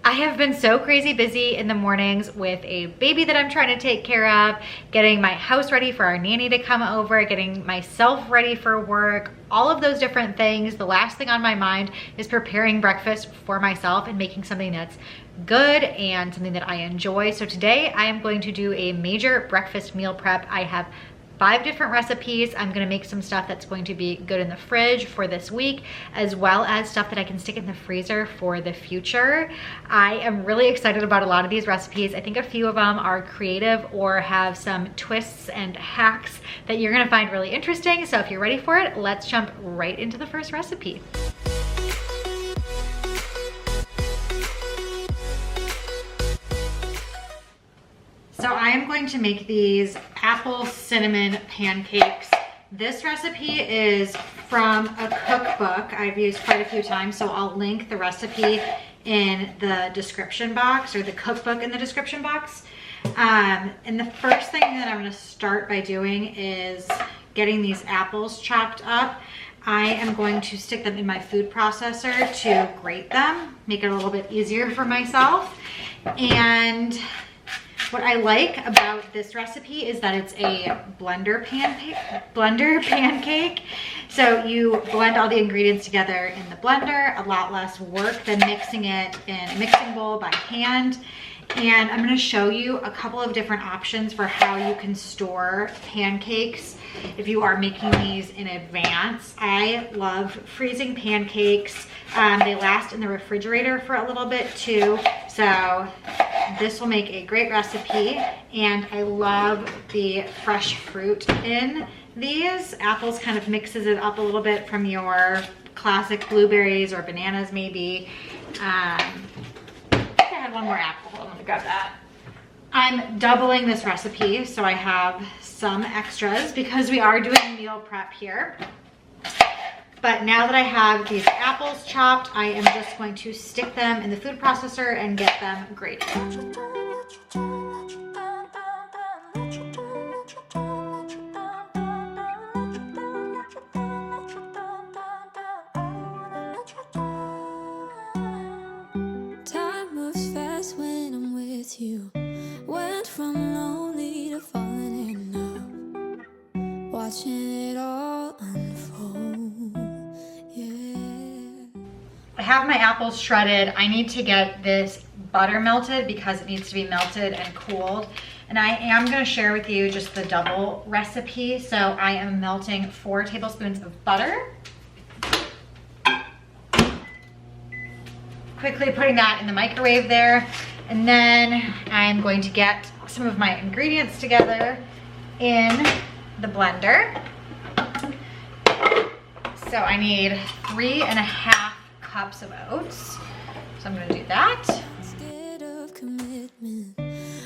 I have been so crazy busy in the mornings with a baby that I'm trying to take care of, getting my house ready for our nanny to come over, getting myself ready for work, all of those different things. The last thing on my mind is preparing breakfast for myself and making something that's good and something that I enjoy. So today I am going to do a major breakfast meal prep. I have 5 different recipes. I'm gonna make some stuff that's going to be good in the fridge for this week, as well as stuff that I can stick in the freezer for the future. I am really excited about a lot of these recipes. I think a few of them are creative or have some twists and hacks that you're gonna find really interesting. So if you're ready for it, let's jump right into the first recipe. So I am going to make these apple cinnamon pancakes. This recipe is from a cookbook I've used quite a few times, so I'll link the recipe in the description box, or the cookbook in the description box. And the first thing that I'm gonna start by doing is getting these apples chopped up. I am going to stick them in my food processor to grate them, make it a little bit easier for myself. And what I like about this recipe is that it's a blender pancake. So you blend all the ingredients together in the blender, a lot less work than mixing it in a mixing bowl by hand. And I'm gonna show you a couple of different options for how you can store pancakes if you are making these in advance. I love freezing pancakes. They last in the refrigerator for a little bit too. So this will make a great recipe. And I love the fresh fruit in these. Apples kind of mixes it up a little bit from your classic blueberries or bananas maybe. I had one more apple. I'm gonna grab that. I'm doubling this recipe, so I have some extras because we are doing meal prep here. But now that I have these apples chopped, I am just going to stick them in the food processor and get them grated. You went from lonely to falling in love, watching it all unfold. Yeah. I have my apples shredded. I need to get this butter melted because it needs to be melted and cooled. And I am going to share with you just the double recipe. So I am melting 4 tablespoons of butter. Quickly putting that in the microwave there. And then I'm going to get some of my ingredients together in the blender. So I need 3.5 cups of oats. So I'm gonna do that. Scared of commitment.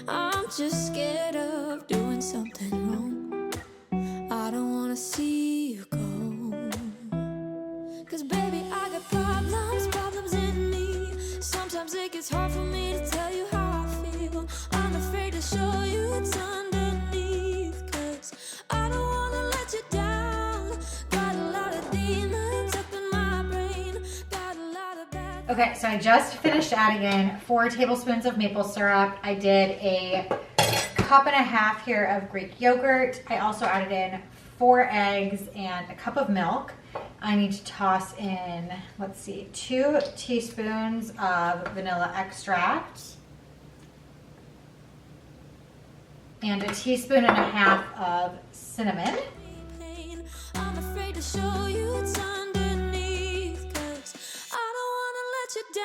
I'm just scared of doing something wrong. I don't wanna see you go. 'Cause baby, I got problems in me. Sometimes it gets hard for me to tell you how I feel. I'm afraid to show you what's underneath. 'Cause I don't wanna let you down. Got a lot of demons up in my brain. Got a lot of bad. Okay, so I just finished adding in 4 tablespoons of maple syrup. I did a 1.5 cups here of Greek yogurt. I also added in 4 eggs and a cup of milk. I need to toss in, let's see, 2 teaspoons of vanilla extract and 1.5 teaspoons of cinnamon. I'm afraid to show you what's underneath, 'cause I don't wanna let you down.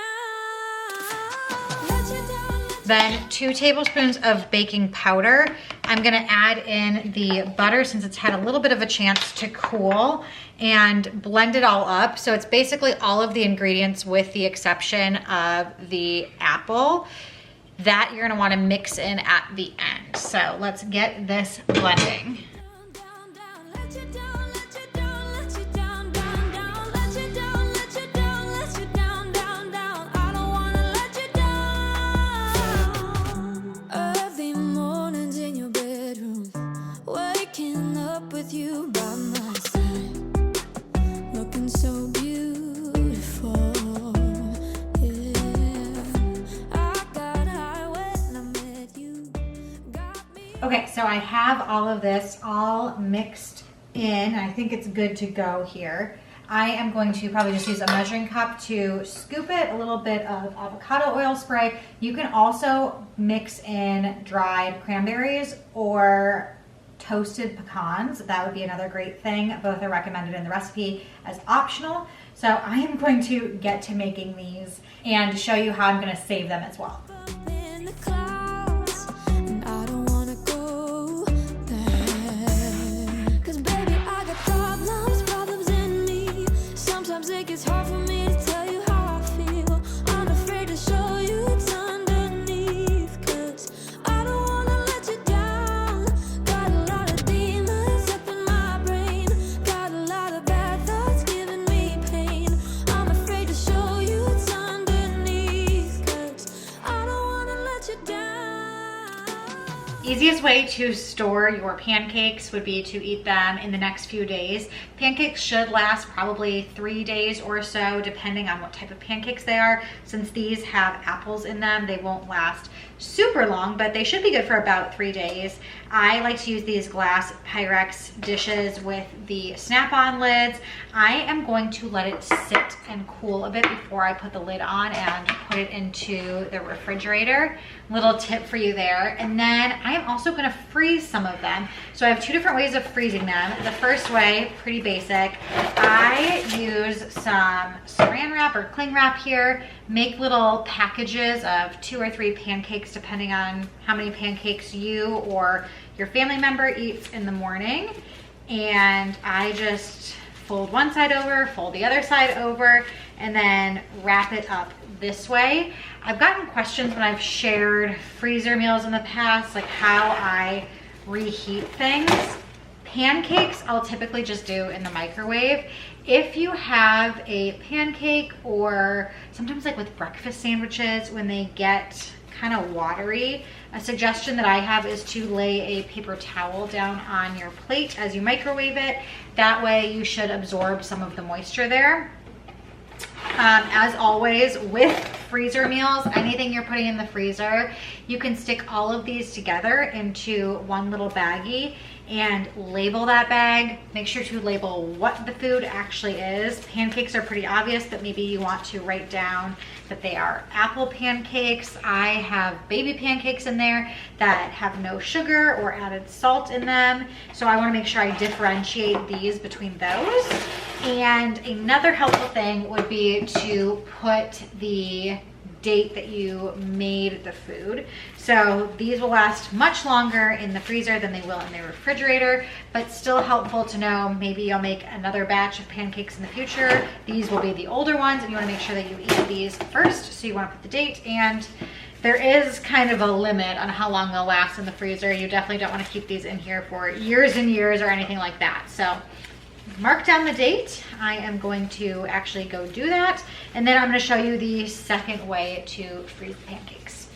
Then 2 tablespoons of baking powder. I'm gonna add in the butter since it's had a little bit of a chance to cool and blend it all up. So it's basically all of the ingredients with the exception of the apple that you're gonna wanna mix in at the end. So let's get this blending. With you by my side, looking so beautiful, yeah. Okay, so I have all of this all mixed in. I think it's good to go here. I am going to probably just use a measuring cup to scoop it, a little bit of avocado oil spray. You can also mix in dried cranberries or toasted pecans. That would be another great thing. Both are recommended in the recipe as optional. So I am going to get to making these and show you how I'm going to save them as well. In the clouds, and I don't wanna go there. 'Cause baby, I got problems in me. Sometimes it gets hard for me to tell you how I feel. I'm afraid to show you what's underneath. 'Cause I don't wanna let you down. Got a lot of demons up in my brain. Got a lot of bad thoughts giving me pain. I'm afraid to show you what's underneath. 'Cause I don't wanna let you down. Easiest way to store your pancakes would be to eat them in the next few days. Pancakes should last probably 3 days or so, depending on what type of pancakes they are. Since these have apples in them, they won't last super long, but they should be good for about 3 days. I like to use these glass Pyrex dishes with the snap-on lids. I am going to let it sit and cool a bit before I put the lid on and put it into the refrigerator. Little tip for you there. And then I am also going to freeze some of them. So I have 2 different ways of freezing them. The first way, pretty basic. I use some saran wrap or cling wrap here. Make little packages of 2 or 3 pancakes depending on how many pancakes you or your family member eats in the morning. And I just fold one side over, fold the other side over, and then wrap it up this way. I've gotten questions when I've shared freezer meals in the past, like how I reheat things. Pancakes I'll typically just do in the microwave. If you have a pancake, or sometimes like with breakfast sandwiches when they get kind of watery, a suggestion that I have is to lay a paper towel down on your plate as you microwave it. That way you should absorb some of the moisture there. As always with freezer meals, anything you're putting in the freezer, you can stick all of these together into one little baggie and label that bag. Make sure to label what the food actually is. Pancakes are pretty obvious, but maybe you want to write down that they are apple pancakes. I have baby pancakes in there that have no sugar or added salt in them. So I want to make sure I differentiate these between those. And another helpful thing would be to put the date that you made the food. So these will last much longer in the freezer than they will in the refrigerator, but still helpful to know. Maybe you'll make another batch of pancakes in the future. These will be the older ones, and you want to make sure that you eat these first. So you want to put the date, and there is kind of a limit on how long they'll last in the freezer. You definitely don't want to keep these in here for years and years or anything like that. So mark down the date. I am going to actually go do that. And then I'm going to show you the second way to freeze pancakes.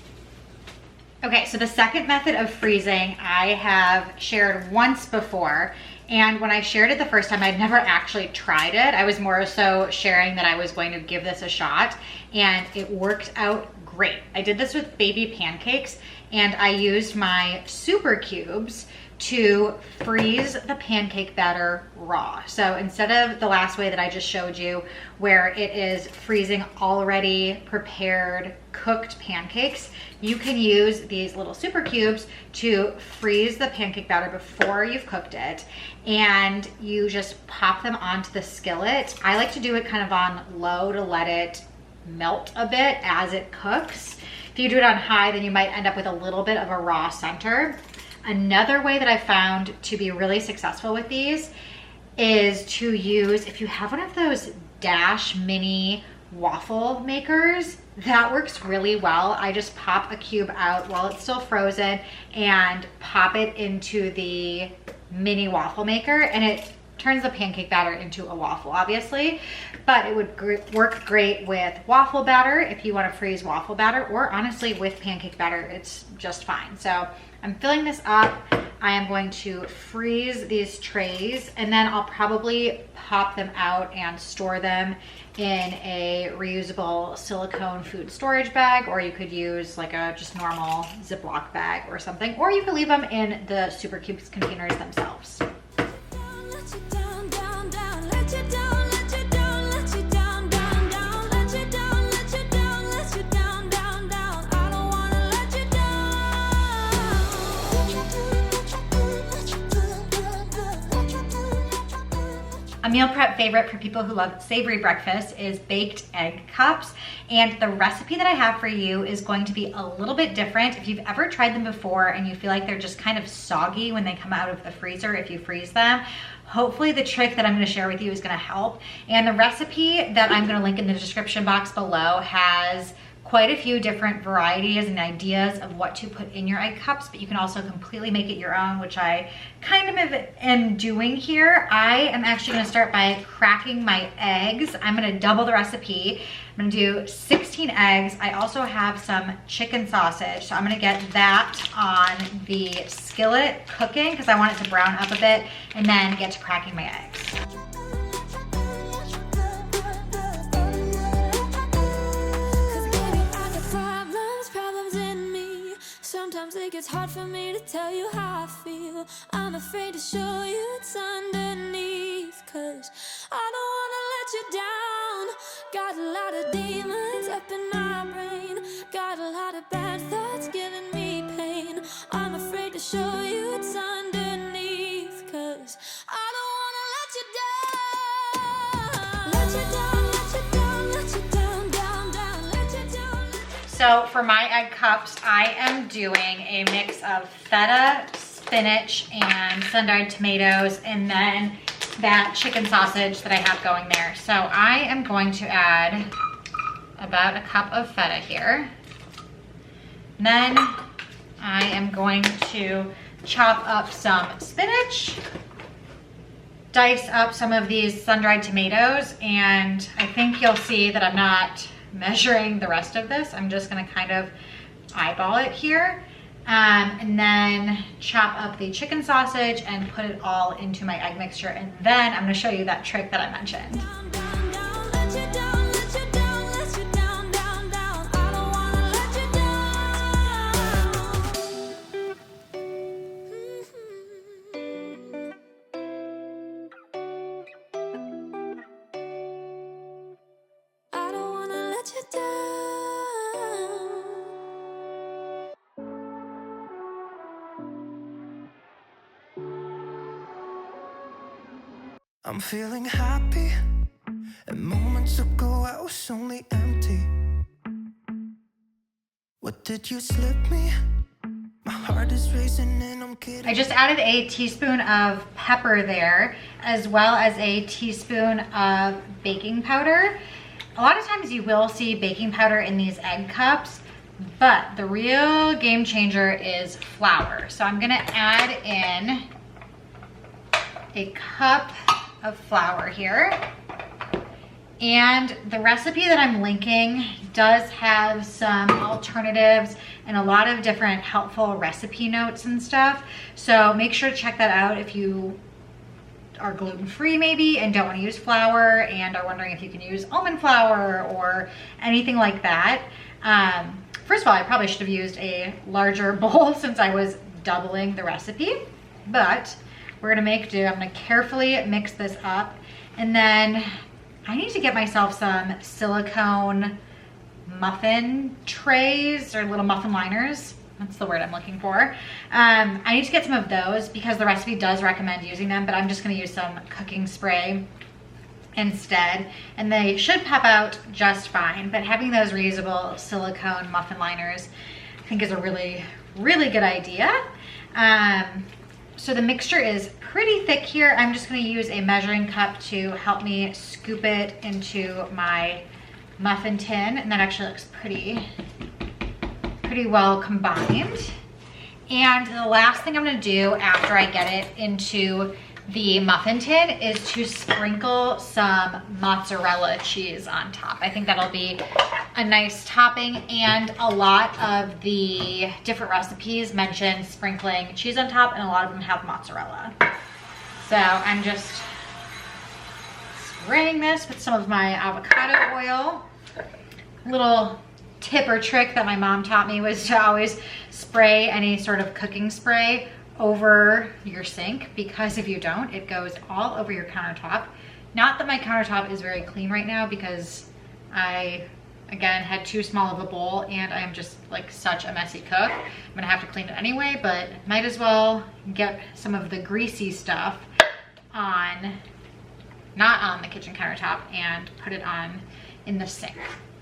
Okay, so the second method of freezing I have shared once before. And when I shared it the first time, I'd never actually tried it. I was more so sharing that I was going to give this a shot, and it worked out great. I did this with baby pancakes, and I used my super cubes to freeze the pancake batter raw. So instead of the last way that I just showed you, where it is freezing already prepared cooked pancakes, you can use these little super cubes to freeze the pancake batter before you've cooked it, and you just pop them onto the skillet. I like to do it kind of on low to let it melt a bit as it cooks. If you do it on high, then you might end up with a little bit of a raw center. Another way that I found to be really successful with these is to use, if you have one of those Dash mini waffle makers, that works really well. I just pop a cube out while it's still frozen and pop it into the mini waffle maker, and it turns the pancake batter into a waffle, obviously, but it would work great with waffle batter if you want to freeze waffle batter, or honestly with pancake batter, it's just fine. So I'm filling this up. I am going to freeze these trays, and then I'll probably pop them out and store them in a reusable silicone food storage bag, or you could use like a just normal Ziploc bag or something, or you could leave them in the Super Cubes containers themselves. A meal prep favorite for people who love savory breakfast is baked egg cups. And the recipe that I have for you is going to be a little bit different. If you've ever tried them before and you feel like they're just kind of soggy when they come out of the freezer, if you freeze them, hopefully the trick that I'm gonna share with you is gonna help. And the recipe that I'm gonna link in the description box below has quite a few different varieties and ideas of what to put in your egg cups, but you can also completely make it your own, which I kind of am doing here. I am actually gonna start by cracking my eggs. I'm gonna double the recipe. I'm gonna do 16 eggs. I also have some chicken sausage, so I'm gonna get that on the skillet cooking because I want it to brown up a bit, and then get to cracking my eggs. Sometimes it gets hard for me to tell you how I feel. I'm afraid to show you what's underneath, 'cause I don't wanna let you down. Got a lot of demons up in my brain. Got a lot of bad thoughts giving me pain. I'm afraid to show you what's underneath, 'cause I don't wanna let you down. Let you down, let you down, let you down, down, down, let you down. So for my egg cups, I am doing a mix of feta, spinach, and sun-dried tomatoes, and then that chicken sausage that I have going there. So I am going to add about a cup of feta here. And then I am going to chop up some spinach, dice up some of these sun-dried tomatoes, and I think you'll see that I'm not measuring the rest of this. I'm just gonna kind of eyeball it here. And then chop up the chicken sausage and put it all into my egg mixture. And then I'm gonna show you that trick that I mentioned. I'm feeling happy, and moments ago I was only empty. What did you slip me? My heart is racing and I'm kidding. I just added a teaspoon of pepper there, as well as a teaspoon of baking powder. A lot of times you will see baking powder in these egg cups, but the real game changer is flour. So I'm gonna add in a cup of flour here. And the recipe that I'm linking does have some alternatives and a lot of different helpful recipe notes and stuff. So make sure to check that out if you are gluten-free maybe and don't want to use flour and are wondering if you can use almond flour or anything like that. First of all, I probably should have used a larger bowl since I was doubling the recipe, but we're gonna make do. I'm gonna carefully mix this up, and then I need to get myself some silicone muffin trays or little muffin liners. That's the word I'm looking for. I need to get some of those because the recipe does recommend using them, but I'm just gonna use some cooking spray instead, and they should pop out just fine. But having those reusable silicone muffin liners I think is a really, really good idea. So the mixture is pretty thick here. I'm just gonna use a measuring cup to help me scoop it into my muffin tin, and that actually looks pretty well combined. And the last thing I'm gonna do after I get it into the muffin tin is to sprinkle some mozzarella cheese on top. I think that'll be a nice topping, and a lot of the different recipes mention sprinkling cheese on top, and a lot of them have mozzarella. So I'm just spraying this with some of my avocado oil. Little tip or trick that my mom taught me was to always spray any sort of cooking spray over your sink, because if you don't, it goes all over your countertop. Not that my countertop is very clean right now because I, again, had too small of a bowl and I am just like such a messy cook. I'm gonna have to clean it anyway, but might as well get some of the greasy stuff on, not on the kitchen countertop, and put it on in the sink.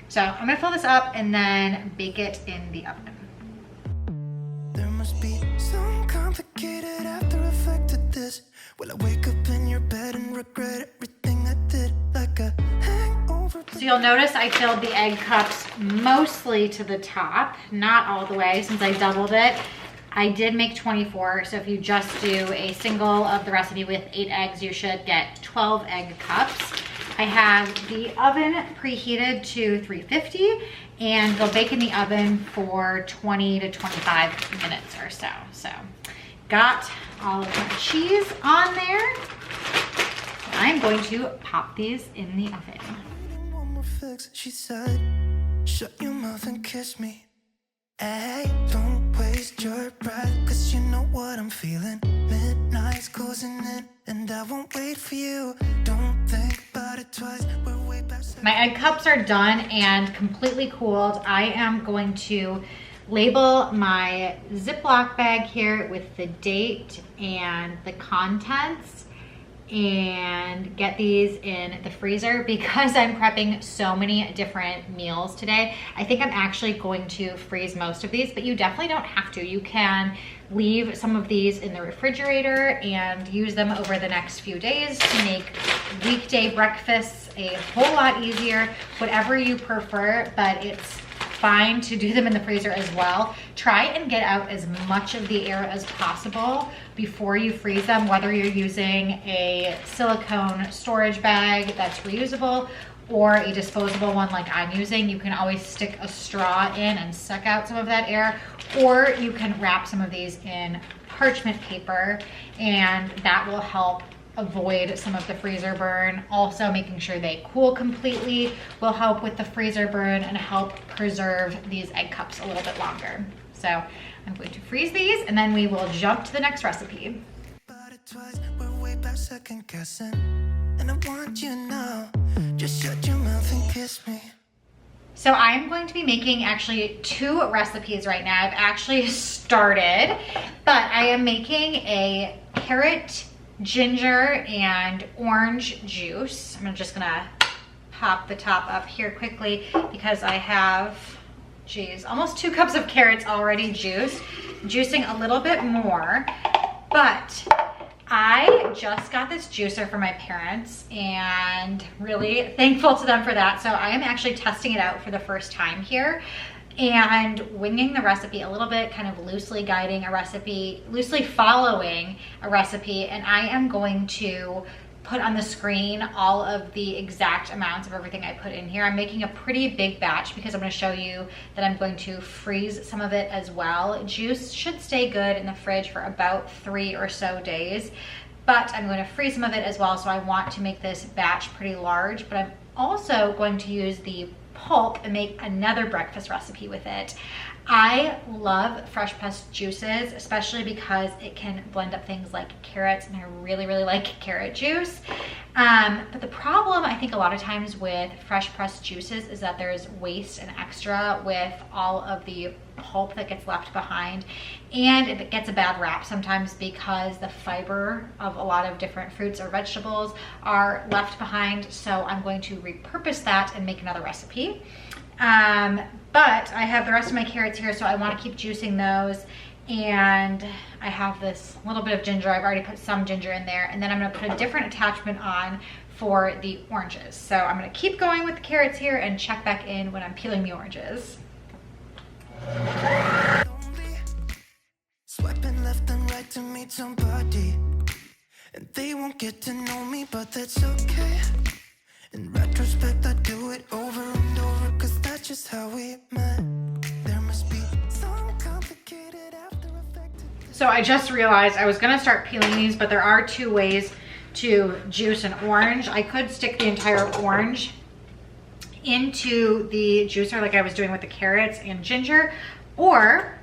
So I'm gonna fill this up and then bake it in the oven. There must be some complicated after effect of this. Will I wake up in your bed and regret everything I did, like a hangover? So you'll notice I filled the egg cups mostly to the top, not all the way since I doubled it. I did make 24, so if you just do a single of the recipe with 8 eggs, you should get 12 egg cups. I have the oven preheated to 350 and they'll bake in the oven for 20 to 25 minutes or so. So got all of my cheese on there. I'm going to pop these in the oven. One more fix, she said, shut your mouth and kiss me. Hey, don't waste your breath, cause you know what I'm feeling. Midnight's closing in, and I won't wait for you. Don't think about it twice, we're way past. My egg cups are done and completely cooled. I am going to label my Ziploc bag here with the date and the contents and get these in the freezer because I'm prepping so many different meals today. I think I'm actually going to freeze most of these, but you definitely don't have to. You can leave some of these in the refrigerator and use them over the next few days to make weekday breakfasts a whole lot easier, whatever you prefer, but it's fine to do them in the freezer as well. Try and get out as much of the air as possible before you freeze them, whether you're using a silicone storage bag that's reusable or a disposable one like I'm using. You can always stick a straw in and suck out some of that air, or you can wrap some of these in parchment paper and that will help avoid some of the freezer burn. Also, making sure they cool completely will help with the freezer burn and help preserve these egg cups a little bit longer. So I'm going to freeze these and then we will jump to the next recipe. We're way past second guessing, and I want you now. Just shut your mouth and kiss me. So I'm going to be making actually 2 recipes right now. I've actually started, but I am making a carrot, ginger, and orange juice. I'm just gonna pop the top up here quickly because I have, geez, almost 2 cups of carrots already juiced, juicing a little bit more, but I just got this juicer for my parents and really thankful to them for that. So I am actually testing it out for the first time here and winging the recipe a little bit, kind of loosely guiding a recipe, loosely following a recipe, and I am going to put on the screen all of the exact amounts of everything I put in here. I'm making a pretty big batch because I'm going to show you that I'm going to freeze some of it as well. Juice should stay good in the fridge for about 3 or so days, but I'm going to freeze some of it as well, so I want to make this batch pretty large, but I'm also going to use the pulp and make another breakfast recipe with it. I love fresh pressed juices, especially because it can blend up things like carrots, and I really, really like carrot juice. But the problem I think a lot of times with fresh pressed juices is that there's waste and extra with all of the pulp that gets left behind, and it gets a bad rap sometimes because the fiber of a lot of different fruits or vegetables are left behind. So I'm going to repurpose that and make another recipe. But I have the rest of my carrots here, so I want to keep juicing those. And I have this little bit of ginger. I've already put some ginger in there, and then I'm going to put a different attachment on for the oranges. So I'm going to keep going with the carrots here and check back in when I'm peeling the oranges. Swiping left and right to meet somebody, and they won't get to know me, but that's okay. In retrospect, I do it over and over, cause that's just how we met. There must be some complicated after effect. So I just realized I was gonna start peeling these, but there are 2 ways to juice an orange. I could stick the entire orange into the juicer like I was doing with the carrots and ginger, or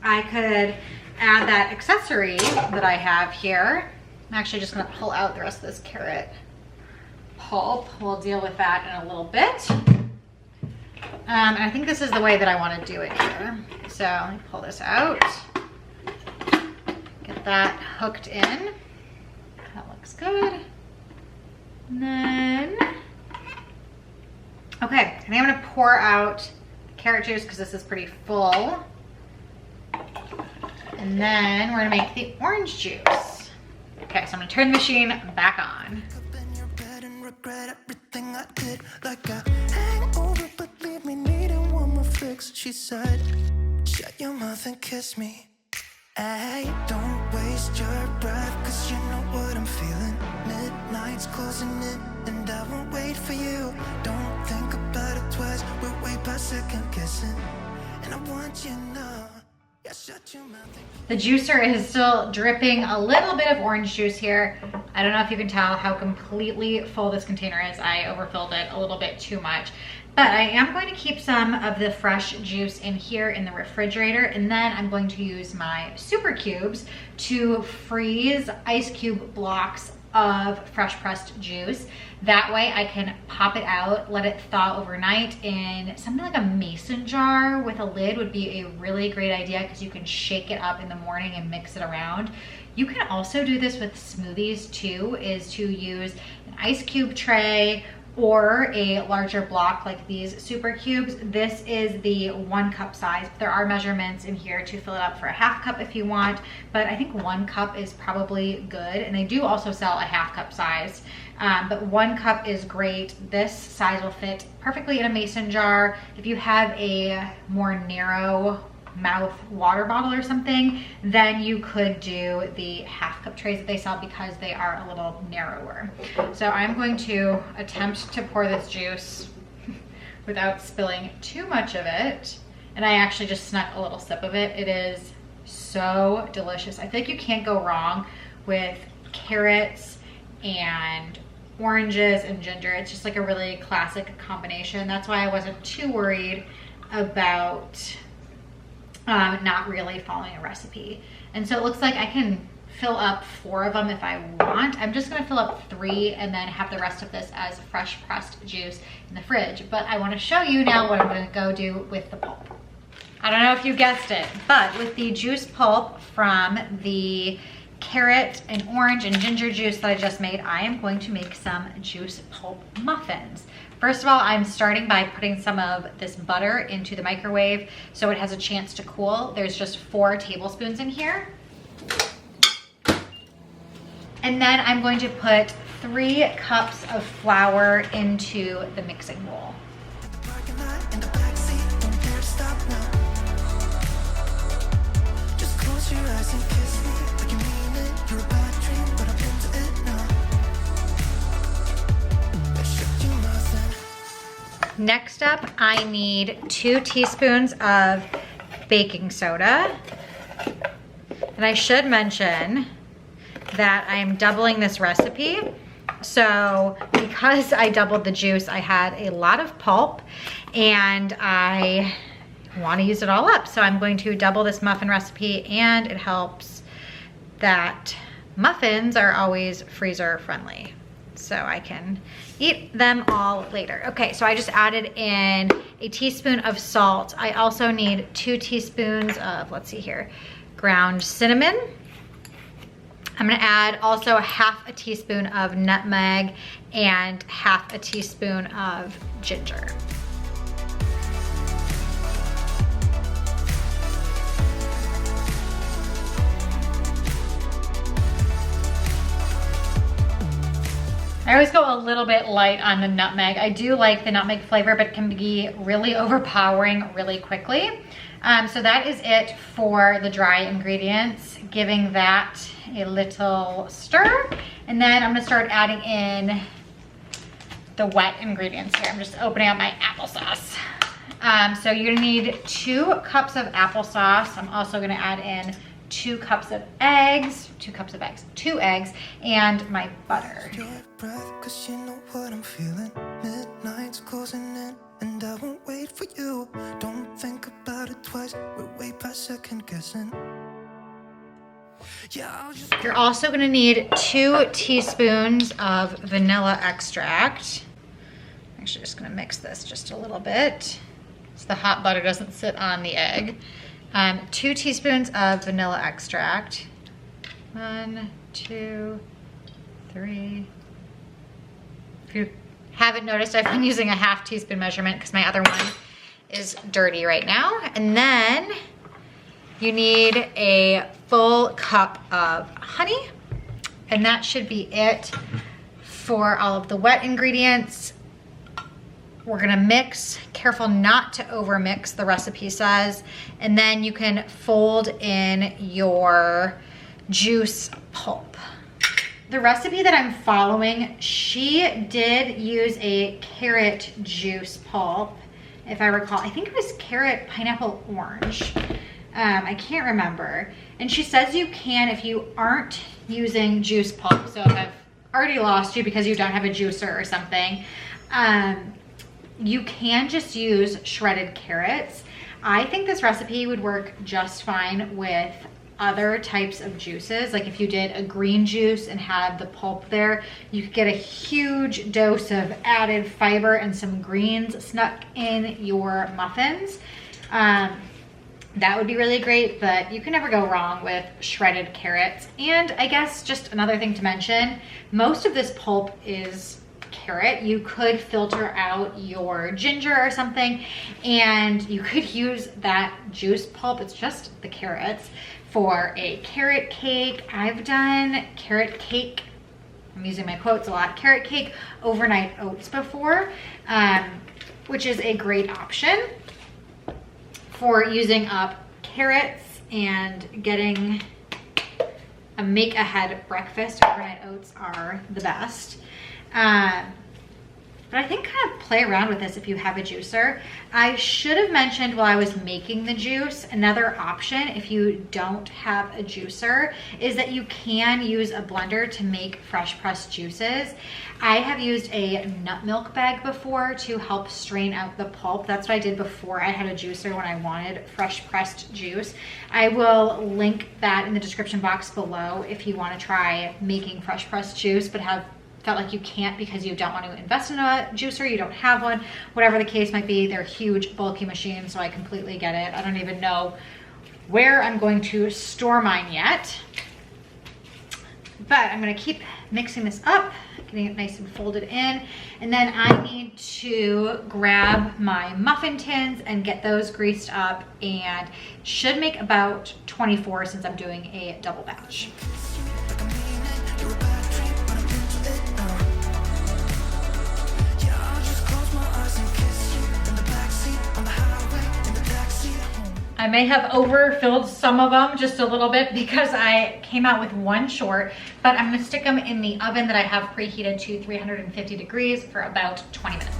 I could add that accessory that I have here. I'm actually just gonna pull out the rest of this carrot pulp. We'll deal with that in a little bit. And I think this is the way that I want to do it here. So let me pull this out. Get that hooked in. That looks good. And then, okay, and I'm gonna pour out the carrot juice because this is pretty full. And then we're gonna make the orange juice. Okay, so I'm gonna turn the machine back on. She said, shut your mouth and kiss me. Hey, don't waste your breath, cause you know what I'm feeling. Midnight's closing in, and I won't wait for you. Don't think about it twice, we're way past second guessing. And I want you now. Yeah, shut your mouth. The juicer is still dripping a little bit of orange juice here. I don't know if you can tell how completely full this container is. I overfilled it a little bit too much. But I am going to keep some of the fresh juice in here in the refrigerator, and then I'm going to use my super cubes to freeze ice cube blocks of fresh pressed juice. That way I can pop it out, let it thaw overnight in something like a mason jar with a lid would be a really great idea because you can shake it up in the morning and mix it around. You can also do this with smoothies too, is to use an ice cube tray or a larger block like these super cubes. This is the 1 cup size. There are measurements in here to fill it up for a half cup if you want, but I think 1 cup is probably good. And they do also sell a half cup size, but 1 cup is great. This size will fit perfectly in a mason jar. If you have a more narrow mouth water bottle or something, then you could do the half cup trays that they sell because they are a little narrower. So I'm going to attempt to pour this juice without spilling too much of it. And I actually just snuck a little sip of it. It is so delicious. I think you can't go wrong with carrots and oranges and ginger. It's just like a really classic combination. That's why I wasn't too worried about not really following a recipe. And so it looks like I can fill up 4 of them if I want. I'm just gonna fill up 3 and then have the rest of this as fresh pressed juice in the fridge. But I wanna show you now what I'm gonna go do with the pulp. I don't know if you guessed it, but with the juice pulp from the carrot and orange and ginger juice that I just made, I am going to make some juice pulp muffins. First of all, I'm starting by putting some of this butter into the microwave so it has a chance to cool. There's just 4 tablespoons in here. And then I'm going to put 3 cups of flour into the mixing bowl. Next up, I need 2 teaspoons of baking soda. And I should mention that I am doubling this recipe. So because I doubled the juice, I had a lot of pulp and I want to use it all up. So I'm going to double this muffin recipe, and it helps that muffins are always freezer friendly, so I can eat them all later. Okay, so I just added in a teaspoon of salt. I also need 2 teaspoons of, let's see here, ground cinnamon. I'm gonna add also half a teaspoon of nutmeg and half a teaspoon of ginger. I always go a little bit light on the nutmeg. I do like the nutmeg flavor, but it can be really overpowering really quickly. So that is it for the dry ingredients, giving that a little stir. And then I'm gonna start adding in the wet ingredients here. I'm just opening up my applesauce. So you're gonna need 2 cups of applesauce. I'm also gonna add in 2 cups of eggs, 2 eggs, and my butter. Your breath, 'cause you know what I'm feeling. Midnight's closing in, and I won't wait for you. Don't think about it twice, we're way past second guessing. Yeah, You're also gonna need 2 teaspoons of vanilla extract. I'm actually just gonna mix this just a little bit so the hot butter doesn't sit on the egg. 2 teaspoons of vanilla extract. 1, 2, 3. If you haven't noticed, I've been using a half teaspoon measurement because my other one is dirty right now. And then you need a full cup of honey, and that should be it for all of the wet ingredients. We're gonna mix, careful not to over mix, the recipe says, and then you can fold in your juice pulp. The recipe that I'm following, she did use a carrot juice pulp, if I recall. I think it was carrot, pineapple, orange. I can't remember. And she says you can if you aren't using juice pulp. So if I've already lost you because you don't have a juicer or something, you can just use shredded carrots. I think this recipe would work just fine with other types of juices. Like if you did a green juice and had the pulp there, you could get a huge dose of added fiber and some greens snuck in your muffins. That would be really great, but you can never go wrong with shredded carrots. And I guess just another thing to mention, most of this pulp is carrot. You could filter out your ginger or something, and you could use that juice pulp, it's just the carrots, for a carrot cake. I've done carrot cake, I'm using my quotes a lot, carrot cake overnight oats before, which is a great option for using up carrots and getting a make ahead breakfast. Overnight oats are the best. But I think kind of play around with this if you have a juicer. I should have mentioned while I was making the juice, another option if you don't have a juicer is that you can use a blender to make fresh pressed juices. I have used a nut milk bag before to help strain out the pulp. That's what I did before I had a juicer when I wanted fresh pressed juice. I will link that in the description box below if you want to try making fresh pressed juice but felt like you can't because you don't want to invest in a juicer, you don't have one, whatever the case might be. They're huge, bulky machines, so I completely get it. I don't even know where I'm going to store mine yet. But I'm gonna keep mixing this up, getting it nice and folded in. And then I need to grab my muffin tins and get those greased up, and should make about 24 since I'm doing a double batch. I may have overfilled some of them just a little bit because I came out with one short, but I'm gonna stick them in the oven that I have preheated to 350 degrees for about 20 minutes.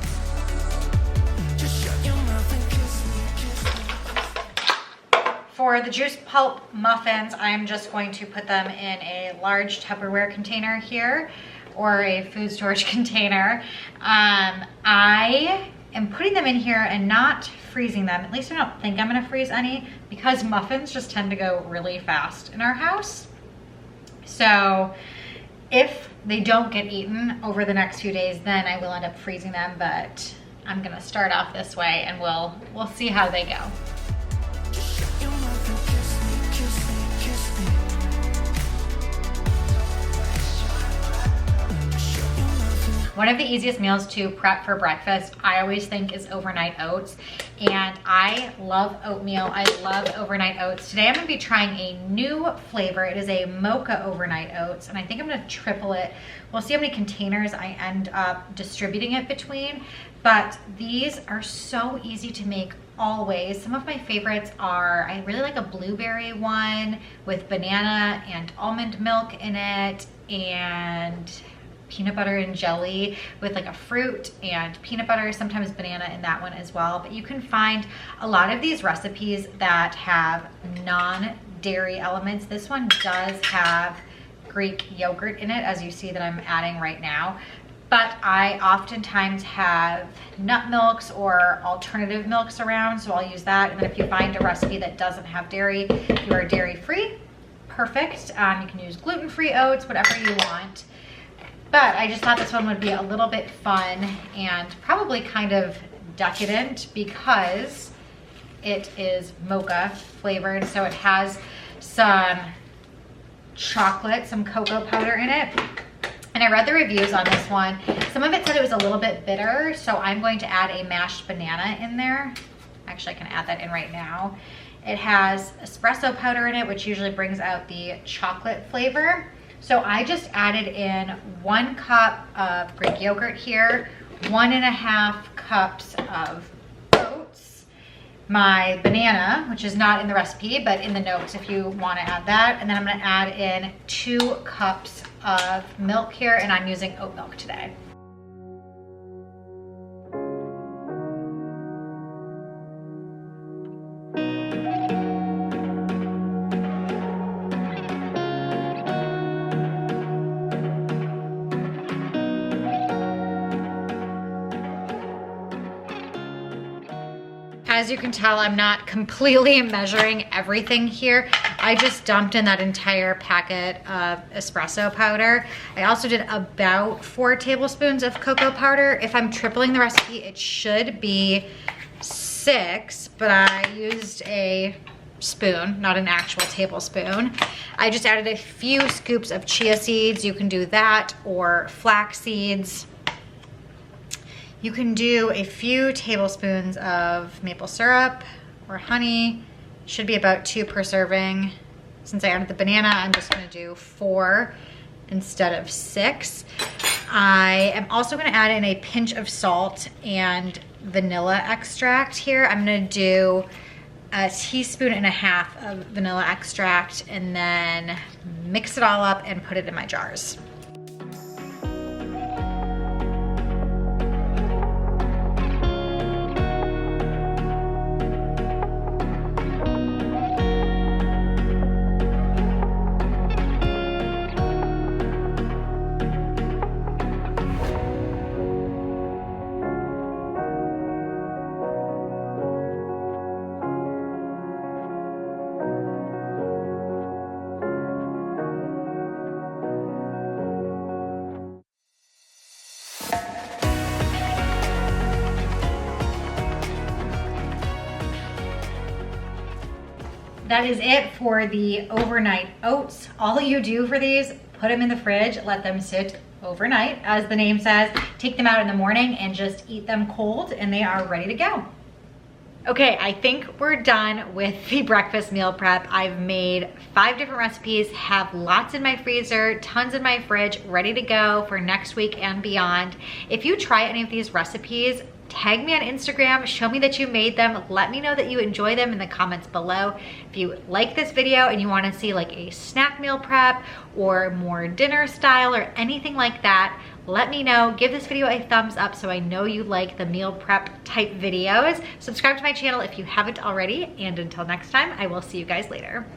For the juice pulp muffins, I'm just going to put them in a large Tupperware container here, or a food storage container. I am putting them in here and not freezing them. At least I don't think I'm gonna freeze any, because muffins just tend to go really fast in our house. So if they don't get eaten over the next few days, then I will end up freezing them, but I'm gonna start off this way and we'll see how they go. One of the easiest meals to prep for breakfast, I always think, is overnight oats. And I love oatmeal. I love overnight oats. Today I'm gonna be trying a new flavor. It is a Mocha overnight oats, and I think I'm gonna triple it. We'll see how many containers I end up distributing it between. But these are so easy to make always. Some of my favorites are, I really like a blueberry one with banana and almond milk in it, and peanut butter and jelly with like a fruit and peanut butter, sometimes banana in that one as well. But you can find a lot of these recipes that have non-dairy elements. This one does have Greek yogurt in it, as you see that I'm adding right now. But I oftentimes have nut milks or alternative milks around, so I'll use that. And then if you find a recipe that doesn't have dairy, if you are dairy-free, perfect. You can use gluten-free oats, whatever you want. But I just thought this one would be a little bit fun and probably kind of decadent because it is mocha flavored. So it has some chocolate, some cocoa powder in it. And I read the reviews on this one. Some of it said it was a little bit bitter, so I'm going to add a mashed banana in there. Actually, I can add that in right now. It has espresso powder in it, which usually brings out the chocolate flavor. So I just added in 1 cup of Greek yogurt here, 1.5 cups of oats, my banana, which is not in the recipe, but in the notes if you want to add that. And then I'm going to add in 2 cups of milk here, and I'm using oat milk today. As you can tell, I'm not completely measuring everything here. I just dumped in that entire packet of espresso powder. I also did about 4 tablespoons of cocoa powder. If I'm tripling the recipe, it should be 6, but I used a spoon, not an actual tablespoon. I just added a few scoops of chia seeds. You can do that, or flax seeds. You can do a few tablespoons of maple syrup or honey. Should be about 2 per serving. Since I added the banana, I'm just gonna do 4 instead of 6. I am also gonna add in a pinch of salt and vanilla extract here. I'm gonna do 1.5 teaspoons of vanilla extract and then mix it all up and put it in my jars. That is it for the overnight oats. All you do for these, put them in the fridge, let them sit overnight. As the name says, take them out in the morning and just eat them cold and they are ready to go. Okay, I think we're done with the breakfast meal prep. I've made 5 different recipes, have lots in my freezer, tons in my fridge, ready to go for next week and beyond. If you try any of these recipes, tag me on Instagram, show me that you made them, let me know that you enjoy them in the comments below. If you like this video and you want to see like a snack meal prep or more dinner style or anything like that, let me know. Give this video a thumbs up so I know you like the meal prep type videos. Subscribe to my channel if you haven't already, and until next time, I will see you guys later.